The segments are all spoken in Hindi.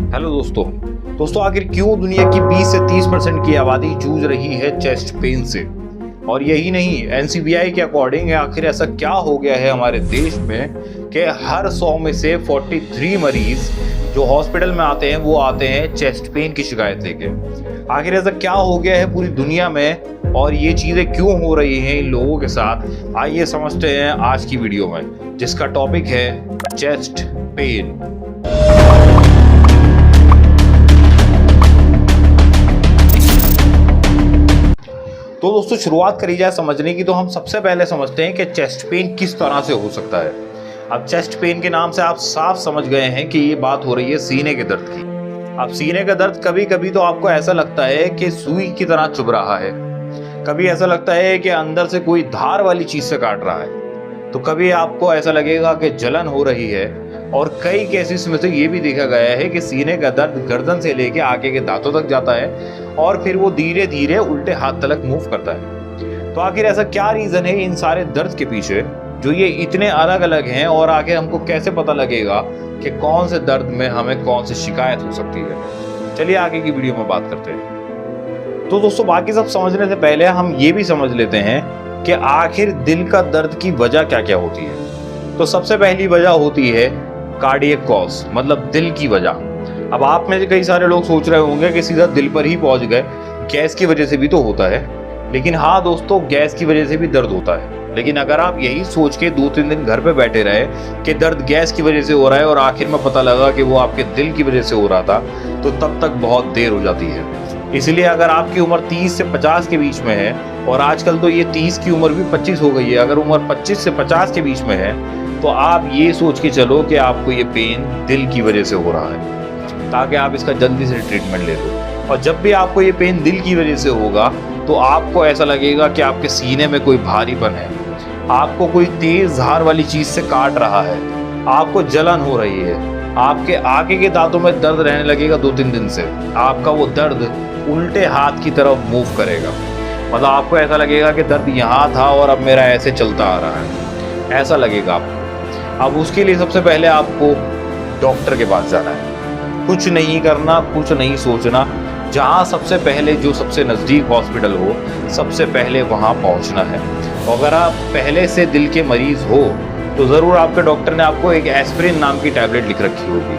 हेलो दोस्तों आखिर क्यों दुनिया की 20 से 30% की आबादी जूझ रही है चेस्ट पेन से। और यही नहीं, एनसीबीआई के अकॉर्डिंग आखिर ऐसा क्या हो गया है हमारे देश में कि हर 100 में से 43 मरीज जो हॉस्पिटल में आते हैं वो आते हैं चेस्ट पेन की शिकायत लेके। आखिर ऐसा क्या हो गया है पूरी दुनिया में और ये चीजें क्यों हो रही हैं इन लोगों के साथ, आइए समझते हैं आज की वीडियो में, जिसका टॉपिक है चेस्ट पेन। तो दोस्तों शुरुआत करी जाए समझने की, तो हम सबसे पहले समझते हैं कि चेस्ट पेन किस तरह से हो सकता है। अब चेस्ट पेन के नाम से आप साफ समझ गए हैं कि ये बात हो रही है सीने के दर्द की। अब सीने का दर्द कभी कभी तो आपको ऐसा लगता है कि सुई की तरह चुभ रहा है, कभी ऐसा लगता है कि अंदर से कोई धार वाली चीज से काट रहा है, तो कभी आपको ऐसा लगेगा कि जलन हो रही है। और कई केसेस में तो ये भी देखा गया है कि सीने का दर्द गर्दन से लेके आगे के दांतों तक जाता है और फिर वो धीरे धीरे उल्टे हाथ तक मूव करता है। तो आखिर ऐसा क्या रीजन है इन सारे दर्द के पीछे जो ये इतने अलग अलग हैं, और आखिर हमको कैसे पता लगेगा कि कौन से दर्द में हमें कौन सी शिकायत हो सकती है। चलिए आगे की वीडियो में बात करते हैं। तो दोस्तों बाकी सब समझने से पहले हम ये भी समझ लेते हैं कि आखिर दिल का दर्द की वजह क्या क्या होती है। तो सबसे पहली वजह होती है कार्डियक कॉज, मतलब दिल की वजह। अब आप में से कई सारे लोग सोच रहे होंगे कि सीधा दिल पर ही पहुंच गए, गैस की वजह से भी तो होता है। लेकिन हाँ दोस्तों, गैस की वजह से भी दर्द होता है। लेकिन अगर आप यही सोच के 2-3 दिन घर पे बैठे रहे कि दर्द गैस की वजह से हो रहा है और आखिर में पता लगा कि वो आपके दिल की वजह से हो रहा था, तो तब तक बहुत देर हो जाती है। इसलिए अगर आपकी उम्र 30 से 50 के बीच में है, और आजकल तो ये 30 की उम्र भी 25 हो गई है, अगर उम्र 25 से 50 के बीच में है तो आप ये सोच के चलो कि आपको ये पेन दिल की वजह से हो रहा है, ताकि आप इसका जल्दी से ट्रीटमेंट ले लो। और जब भी आपको ये पेन दिल की वजह से होगा तो आपको ऐसा लगेगा कि आपके सीने में कोई भारीपन है, आपको कोई तेज धार वाली चीज से काट रहा है, आपको जलन हो रही है, आपके आगे के दांतों में दर्द रहने लगेगा 2-3 दिन से, आपका वो दर्द उल्टे हाथ की तरफ मूव करेगा। मतलब आपको ऐसा लगेगा कि दर्द यहाँ था और अब मेरा ऐसे चलता आ रहा है, ऐसा लगेगा आपको। अब उसके लिए सबसे पहले आपको डॉक्टर के पास जाना है। कुछ नहीं करना, कुछ नहीं सोचना, जहाँ सबसे पहले जो सबसे नज़दीक हॉस्पिटल हो सबसे पहले वहाँ पहुँचना है। अगर आप पहले से दिल के मरीज़ हो तो ज़रूर आपके डॉक्टर ने आपको एक एस्पिरिन नाम की टैबलेट लिख रखी होगी।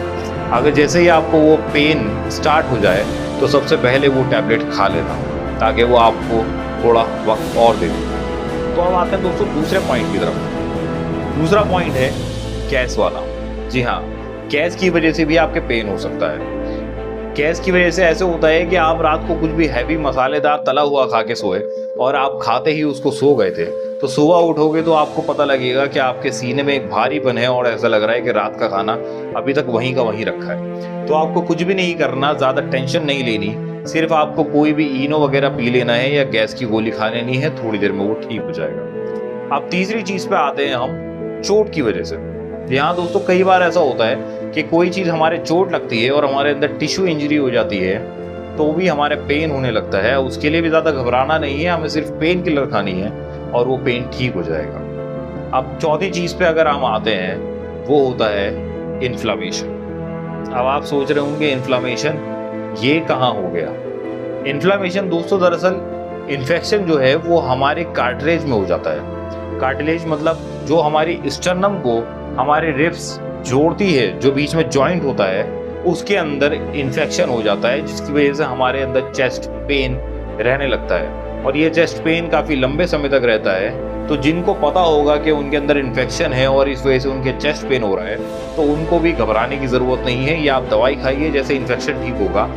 अगर जैसे ही आपको वो पेन स्टार्ट हो जाए तो सबसे पहले वो टैबलेट खा लेना, ताकि वो आपको थोड़ा वक्त और दे दे। तो अब आते हैं दोस्तों दूसरे पॉइंट की तरफ। दूसरा पॉइंट है गैस वाला। जी हाँ, गैस की वजह से भी आपके पेन हो सकता है। गैस की वजह से ऐसे होता है कि आप रात को कुछ भी हैवी मसालेदार तला हुआ खा के सोए और आप खाते ही उसको सो गए थे, तो सुबह उठोगे तो आपको पता लगेगा कि आपके सीने में एक भारीपन है और ऐसा लग रहा है कि रात का खाना अभी तक वहीं का वहीं रखा है। तो आपको कुछ भी नहीं करना, ज़्यादा टेंशन नहीं लेनी, सिर्फ आपको कोई भी इनो वगैरह पी लेना है या गैस की गोली खा लेनी है, थोड़ी देर में वो ठीक हो जाएगा। अब तीसरी चीज़ पे आते हैं हम, चोट की वजह से। यहाँ दोस्तों कई बार ऐसा होता है कि कोई चीज़ हमारे चोट लगती है और हमारे अंदर टिश्यू इंजरी हो जाती है, तो भी हमारे पेन होने लगता है। उसके लिए भी ज़्यादा घबराना नहीं है, हमें सिर्फ पेन किलर खानी है और वो पेन ठीक हो जाएगा। अब चौथी चीज़ पे अगर हम आते हैं, वो होता है इन्फ्लामेशन। अब आप सोच रहे होंगे इन्फ्लामेशन ये कहाँ हो गया। इन्फ्लामेशन दोस्तों दरअसल इन्फेक्शन जो है वो हमारे कार्टिलेज में हो जाता है। कार्टिलेज मतलब जो हमारी स्टर्नम को हमारे रिब्स जोड़ती है, जो बीच में जॉइंट होता है, उसके अंदर इन्फेक्शन हो जाता है, जिसकी वजह से हमारे अंदर चेस्ट पेन रहने लगता है। और ये चेस्ट पेन काफ़ी लंबे समय तक रहता है। तो जिनको पता होगा कि उनके अंदर इन्फेक्शन है और इस वजह से उनके चेस्ट पेन हो रहा है, तो उनको भी घबराने की ज़रूरत नहीं है। या आप दवाई खाइए, जैसे इन्फेक्शन ठीक होगा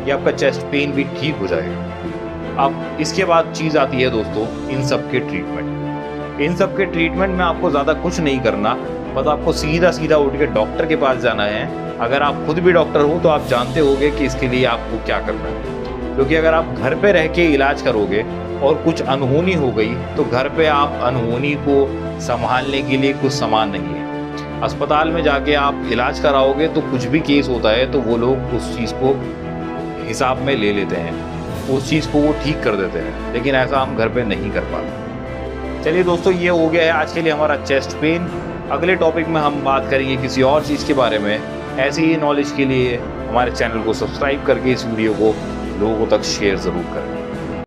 या आपका चेस्ट पेन भी ठीक हो जाएगा। अब इसके बाद चीज़ आती है दोस्तों इन सब के ट्रीटमेंट। इन सब के ट्रीटमेंट में आपको ज़्यादा कुछ नहीं करना, बस आपको सीधा सीधा उठ के डॉक्टर के पास जाना है। अगर आप खुद भी डॉक्टर हो तो आप जानते होंगे कि इसके लिए आपको क्या करना है, क्योंकि अगर आप घर पे रह के इलाज करोगे और कुछ अनहोनी हो गई तो घर पे आप अनहोनी को संभालने के लिए कुछ सामान नहीं है। अस्पताल में जाके आप इलाज कराओगे तो कुछ भी केस होता है तो वो लोग उस चीज़ को हिसाब में ले लेते हैं, उस चीज़ को वो ठीक कर देते हैं, लेकिन ऐसा हम घर पे नहीं कर पाते। चलिए दोस्तों, ये हो गया है आज के लिए हमारा चेस्ट पेन। अगले टॉपिक में हम बात करेंगे किसी और चीज़ के बारे में। ऐसी ही नॉलेज के लिए हमारे चैनल को सब्सक्राइब करके इस वीडियो को लोगों तक शेयर ज़रूर करें।